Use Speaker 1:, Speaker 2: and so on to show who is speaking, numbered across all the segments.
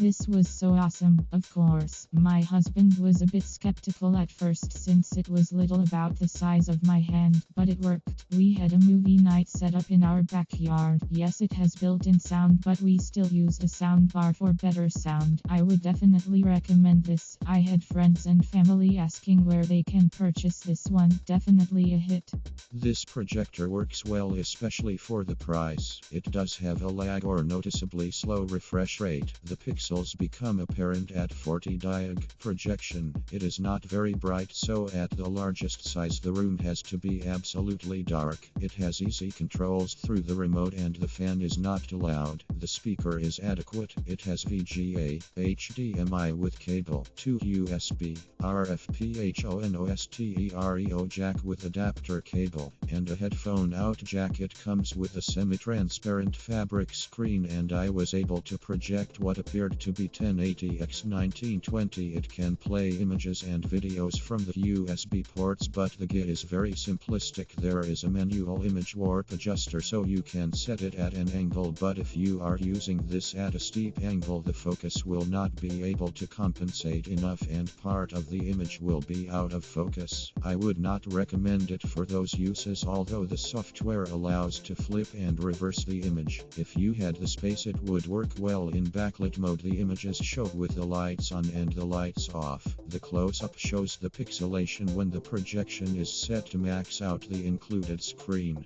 Speaker 1: This was so awesome. Of course, my husband was a bit skeptical at first since it was little about the size of my hand, but it worked. We had a movie night set up in our backyard. Yes, it has built-in sound, but we still used a sound bar for better sound. I would definitely recommend this. I had friends and family asking where they can purchase this one. Definitely a hit.
Speaker 2: This projector works well, especially for the price. It does have a lag or noticeably slow refresh rate. The pixels become apparent at 40 diag projection. It is not very bright, so at the largest size the room has to be absolutely dark. It has easy controls through the remote and the fan is not too loud. The speaker is adequate. It has VGA, HDMI with cable, 2 USB, RF-PHONOSTEREO jack with adapter cable, and a headphone out jack. It comes with a semi-transparent fabric screen, and I was able to project what appeared to be 1080x1920. It can play images and videos from the USB ports, but the GUI is very simplistic. There is a manual image warp adjuster so you can set it at an angle, but if you are using this at a steep angle the focus will not be able to compensate enough and part of the image will be out of focus. I would not recommend it for those uses, although the software allows to flip and reverse the image. If you had the space it would work well in backlit mode. The images show with the lights on and the lights off. The close-up shows the pixelation when the projection is set to max out the included screen.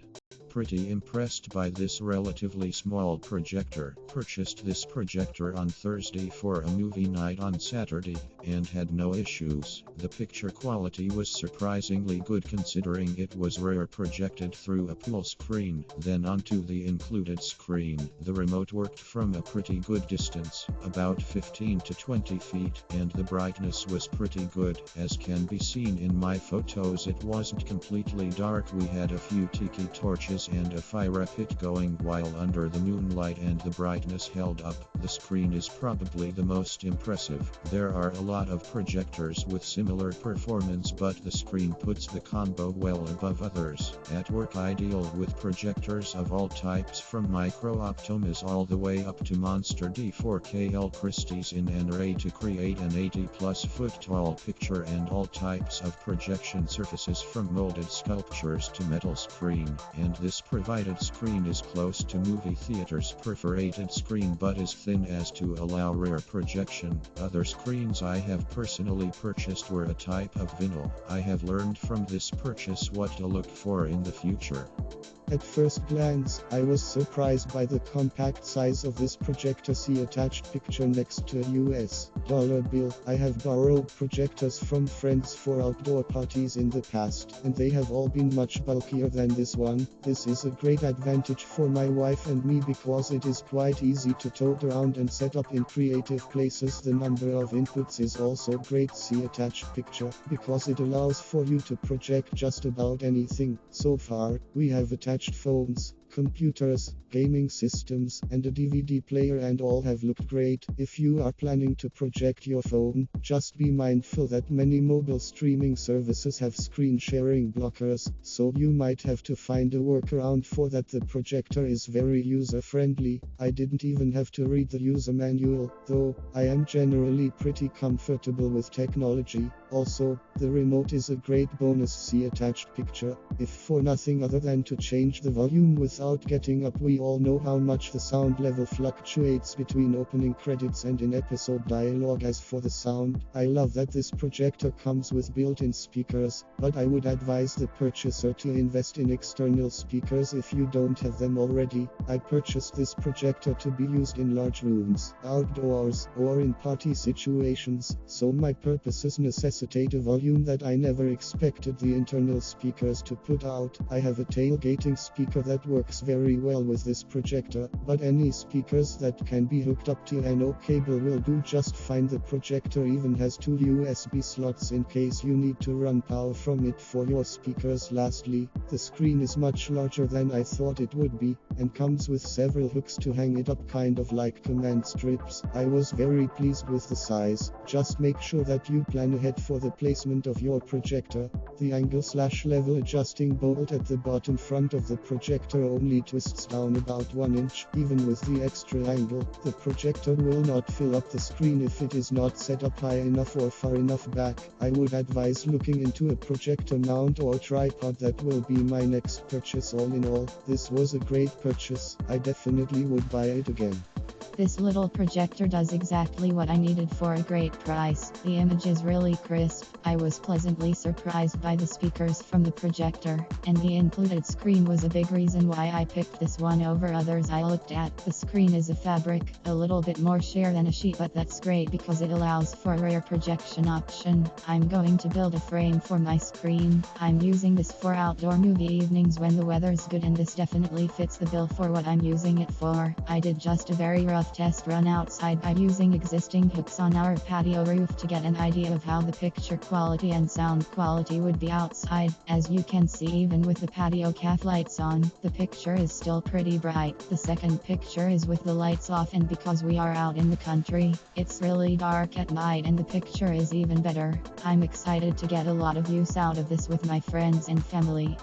Speaker 2: Pretty impressed by this relatively small projector. Purchased this projector on Thursday for a movie night on Saturday and had no issues. The picture quality was surprisingly good considering it was rear projected through a pool screen, then onto the included screen. The remote worked from a pretty good distance, about 15 to 20 feet, and the brightness was pretty good. As can be seen in my photos, it wasn't completely dark. We had a few tiki torches and a fire pit going while under the moonlight, and the brightness held up. The screen is probably the most impressive. There are a lot of projectors with similar performance, but the screen puts the combo well above others. At work, ideal with projectors of all types from micro Optimus all the way up to monster D4KL Christie's in an array to create an 80+ foot tall picture, and all types of projection surfaces from molded sculptures to metal screen. And this provided screen is close to movie theaters' perforated screen but is thin as to allow rear projection. Other screens I have personally purchased were a type of vinyl. I have learned from this purchase what to look for in the future.
Speaker 3: At first glance, I was surprised by the compact size of this projector. See attached picture next to a US dollar bill. I have borrowed projectors from friends for outdoor parties in the past, and they have all been much bulkier than this one. This is a great advantage for my wife and me because it is quite easy to tote around and set up in creative places. The number of inputs is also great. See attached picture, because it allows for you to project just about anything. So far, we have attached phones, computers, gaming systems, and a DVD player, and all have looked great. If you are planning to project your phone, just be mindful that many mobile streaming services have screen sharing blockers, so you might have to find a workaround for that. The projector is very user-friendly. I didn't even have to read the user manual, though I am generally pretty comfortable with technology. Also, the remote is a great bonus. See attached picture. If for nothing other than to change the volume without getting up. We all know how much the sound level fluctuates between opening credits and in episode dialogue. As for the sound, I love that this projector comes with built-in speakers, but I would advise the purchaser to invest in external speakers if you don't have them already. I purchased this projector to be used in large rooms, outdoors, or in party situations, so my purposes necessitate a volume that I never expected the internal speakers to put out. I have a tailgating speaker that works very well with this projector, but any speakers that can be hooked up to an O cable will do just fine. The projector even has 2 USB slots in case you need to run power from it for your speakers. Lastly, the screen is much larger than I thought it would be, and comes with several hooks to hang it up, kind of like command strips. I was very pleased with the size. Just make sure that you plan ahead for the placement of your projector. The angle/level adjusting bolt at the bottom front of the projector only twists down about 1 inch. Even with the extra angle, the projector will not fill up the screen if it is not set up high enough or far enough back. I would advise looking into a projector mount or tripod. That will be my next purchase. All in all, this was a great purchase. I definitely would buy it again.
Speaker 4: This little projector does exactly what I needed for a great price. The image is really crisp. I was pleasantly surprised by the speakers from the projector, and the included screen was a big reason why I picked this one over others I looked at. The screen is a fabric, a little bit more sheer than a sheet, but that's great because it allows for a rear projection option. I'm going to build a frame for my screen. I'm using this for outdoor movie evenings when the weather's good, and this definitely fits the bill for what I'm using it for. I did just a very rough test run outside by using existing hooks on our patio roof to get an idea of how the picture quality and sound quality would be outside. As you can see, even with the patio calf lights on, the picture is still pretty bright. The second picture is with the lights off, and because we are out in the country, it's really dark at night and the picture is even better. I'm excited to get a lot of use out of this with my friends and family.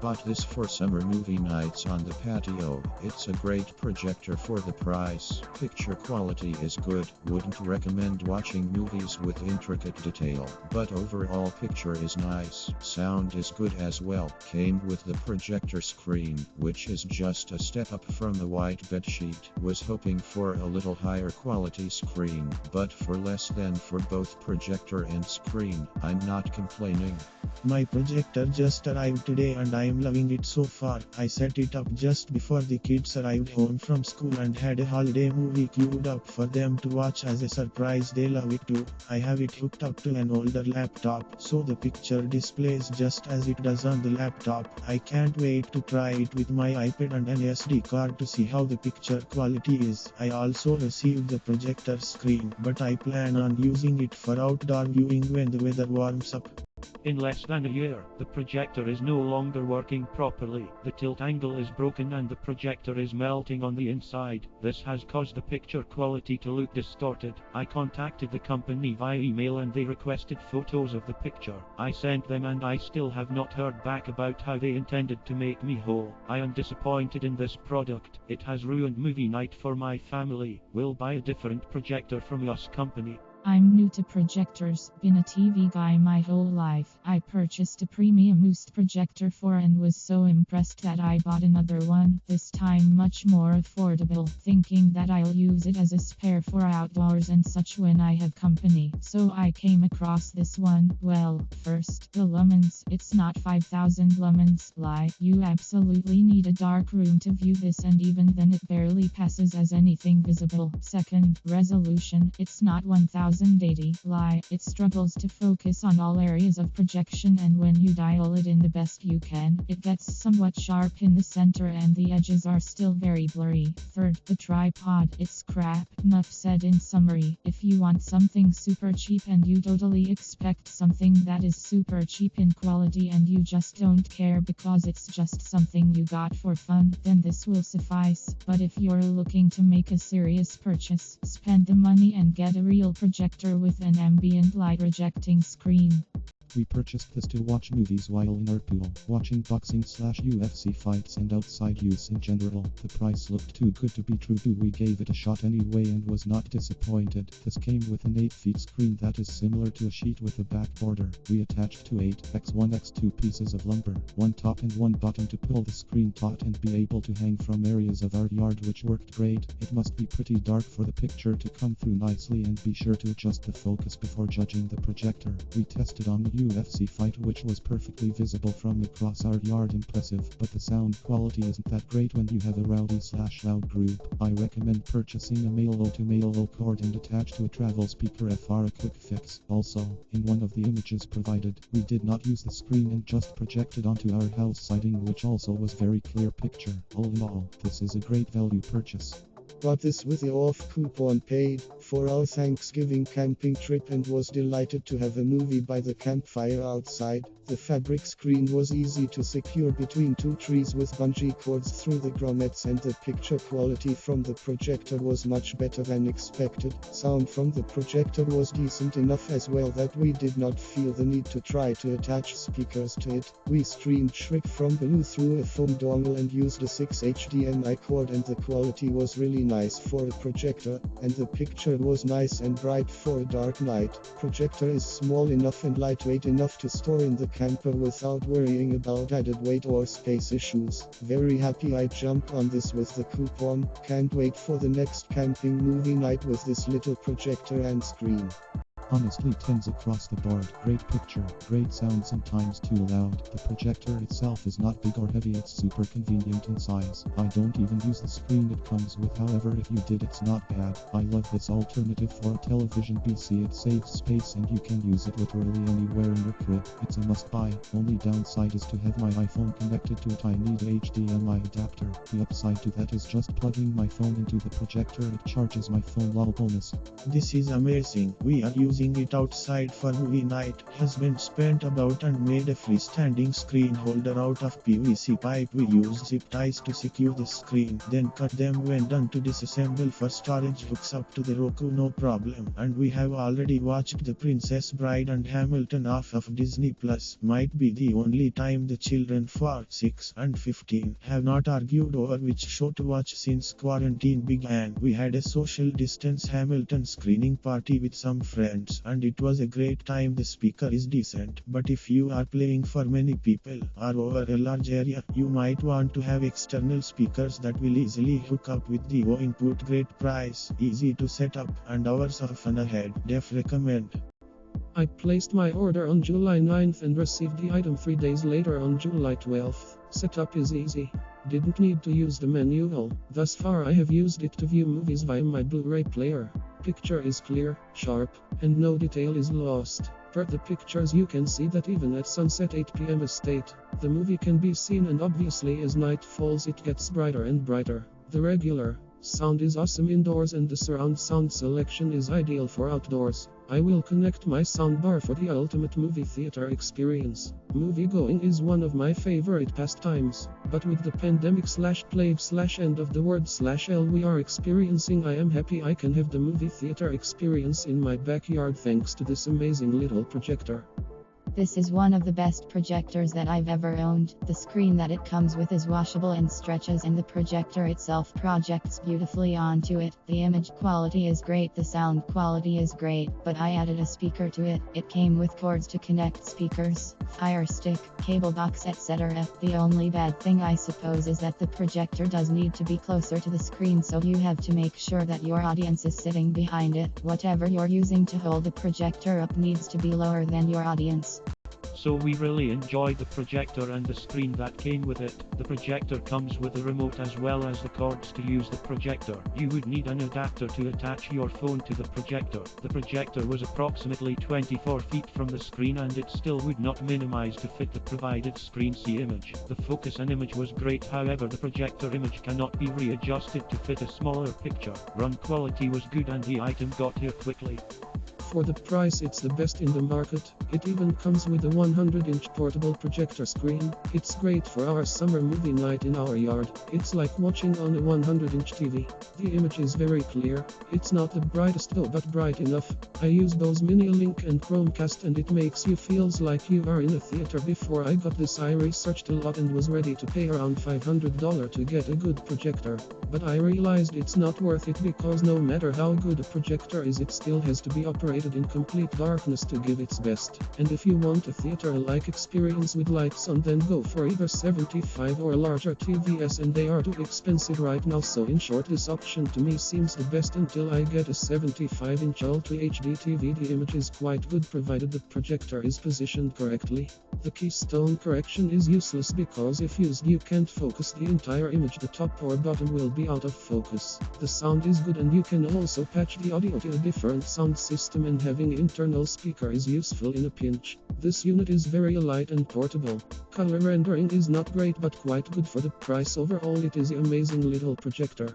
Speaker 2: Bought this for summer movie nights on the patio. It's a great projector for the price. Picture quality is good. Wouldn't recommend watching movies with intricate detail, but overall picture is nice. Sound is good as well. Came with the projector screen, which is just a step up from a white bedsheet. Was hoping for a little higher quality screen, but for less than for both projector and screen, I'm not complaining.
Speaker 5: My projector just arrived today and I am loving it so far. I set it up just before the kids arrived home from school and had a holiday movie queued up for them to watch as a surprise. They love it too. I have it hooked up to an older laptop, so the picture displays just as it does on the laptop. I can't wait to try it with my iPad and an SD card to see how the picture quality is. I also received the projector screen, but I plan on using it for outdoor viewing when the weather warms up.
Speaker 6: In less than a year, the projector is no longer working properly. The tilt angle is broken and the projector is melting on the inside. This has caused the picture quality to look distorted. I contacted the company via email and they requested photos of the picture. I sent them and I still have not heard back about how they intended to make me whole. I am disappointed in this product. It has ruined movie night for my family. We'll buy a different projector from your company.
Speaker 1: I'm new to projectors, been a TV guy my whole life. I purchased a premium Oost projector and was so impressed that I bought another one, this time much more affordable, thinking that I'll use it as a spare for outdoors and such when I have company. So I came across this one. Well, first, the lumens. It's not 5000 lumens. Lie. You absolutely need a dark room to view this, and even then it barely passes as anything visible. Second, resolution. It's not 1080. Lie. It struggles to focus on all areas of projection, and when you dial it in the best you can, it gets somewhat sharp in the center and the edges are still very blurry. Third, the tripod. It's crap. Enough said. In summary, if you want something super cheap and you totally expect something that is super cheap in quality and you just don't care because it's just something you got for fun, then this will suffice. But if you're looking to make a serious purchase, spend the money and get a real projector with an ambient light rejecting screen.
Speaker 7: We purchased this to watch movies while in our pool, watching boxing/UFC fights and outside use in general. The price looked too good to be true. We gave it a shot anyway and was not disappointed. This came with an 8-feet screen that is similar to a sheet with a back border. We attached two 8x1x2 pieces of lumber, one top and one bottom to pull the screen taut and be able to hang from areas of our yard, which worked great. It must be pretty dark for the picture to come through nicely, and be sure to adjust the focus before judging the projector. We tested on the UFC fight, which was perfectly visible from across our yard. Impressive, but the sound quality isn't that great when you have a rowdy/loud group. I recommend purchasing a male-to-male cord and attach to a travel speaker for a quick fix. Also, in one of the images provided, we did not use the screen and just projected onto our house siding, which also was very clear picture. All in all, this is a great value purchase.
Speaker 3: Got this with the off coupon paid for our Thanksgiving camping trip and was delighted to have a movie by the campfire outside. The fabric screen was easy to secure between two trees with bungee cords through the grommets, and the picture quality from the projector was much better than expected. Sound from the projector was decent enough as well that we did not feel the need to try to attach speakers to it. We streamed Shrek from below through a phone dongle and used a 6 HDMI cord, and the quality was really nice for a projector, and the picture was nice and bright for a dark night. Projector is small enough and lightweight enough to store in the camper without worrying about added weight or space issues. Very happy I jumped on this with the coupon. Can't wait for the next camping movie night with this little projector and screen.
Speaker 7: Honestly, 10s across the board. Great picture, great sound, sometimes too loud. The projector itself is not big or heavy, it's super convenient in size. I don't even use the screen it comes with, however if you did it's not bad. I love this alternative for a television PC, it saves space and you can use it literally anywhere in your crib. It's a must buy. Only downside is to have my iPhone connected to it. I need a HDMI adapter. The upside to that is just plugging my phone into the projector, it charges my phone. Lol bonus.
Speaker 5: This is amazing. We are using it outside for movie night. Husband spent about and made a freestanding screen holder out of PVC pipe. We used zip ties to secure the screen, then cut them when done to disassemble for storage. Hooks up to the Roku no problem. And we have already watched The Princess Bride and Hamilton off of Disney Plus. Might be the only time the children 4, 6 and 15 have not argued over which show to watch since quarantine began. We had a social distance Hamilton screening party with some friends, and it was a great time. The speaker is decent, but if you are playing for many people or over a large area, you might want to have external speakers that will easily hook up with the O input. Great price, easy to set up, and hours of fun ahead. Def recommend.
Speaker 8: I placed my order on July 9th and received the item 3 days later on July 12th. Setup is easy. Didn't need to use the manual. Thus far I have used it to view movies via my Blu-ray player. Picture is clear, sharp, and no detail is lost. Per the pictures you can see that even at sunset 8 p.m. estate, the movie can be seen, and obviously as night falls it gets brighter and brighter. The regular sound is awesome indoors and the surround sound selection is ideal for outdoors. I will connect my soundbar for the ultimate movie theater experience. Movie going is one of my favorite pastimes, but with the pandemic / plague / end of the world / L we are experiencing, I am happy I can have the movie theater experience in my backyard thanks to this amazing little projector.
Speaker 4: This is one of the best projectors that I've ever owned. The screen that it comes with is washable and stretches, and the projector itself projects beautifully onto it. The image quality is great, the sound quality is great, but I added a speaker to it. It came with cords to connect speakers, fire stick, cable box, etc. The only bad thing I suppose is that the projector does need to be closer to the screen, so you have to make sure that your audience is sitting behind it. Whatever you're using to hold the projector up needs to be lower than your audience.
Speaker 6: So we really enjoyed the projector and the screen that came with it. The projector comes with a remote as well as the cords to use the projector. You would need an adapter to attach your phone to the projector. The projector was approximately 24 feet from the screen, and it still would not minimize to fit the provided screen see image. The focus and image was great, however the projector image cannot be readjusted to fit a smaller picture. Run quality was good and the item got here quickly.
Speaker 8: For the price it's the best in the market. It even comes with a 100-inch portable projector screen. It's great for our summer movie night in our yard. It's like watching on a 100-inch TV. The image is very clear. It's not the brightest though, but bright enough. I use those Mini-Link and Chromecast and it makes you feels like you are in a theater. Before I got this I researched a lot and was ready to pay around $500 to get a good projector. But I realized it's not worth it, because no matter how good a projector is, it still has to be operated in complete darkness to give its best. And if you want a theater-like experience with lights on, then go for either 75 or a larger TVs, and they are too expensive right now. So in short, this option to me seems the best until I get a 75-inch Ultra HD TV. The image is quite good provided the projector is positioned correctly. The keystone correction is useless because if used you can't focus the entire image. The top or bottom will be out of focus. The sound is good and you can also patch the audio to a different sound system, and having internal speaker is useful in a pinch. This unit is very light and portable. Color rendering is not great but quite good for the price. Overall it is an amazing little projector.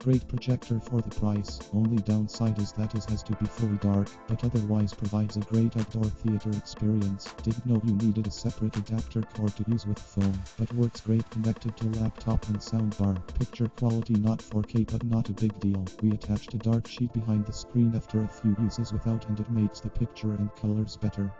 Speaker 7: Great projector for the price. Only downside is that it has to be fully dark, but otherwise provides a great outdoor theater experience. Didn't know you needed a separate adapter cord to use with phone, but works great connected to laptop and soundbar. Picture quality not 4K but not a big deal. We attached a dark sheet behind the screen after a few uses without and it makes the picture and colors better.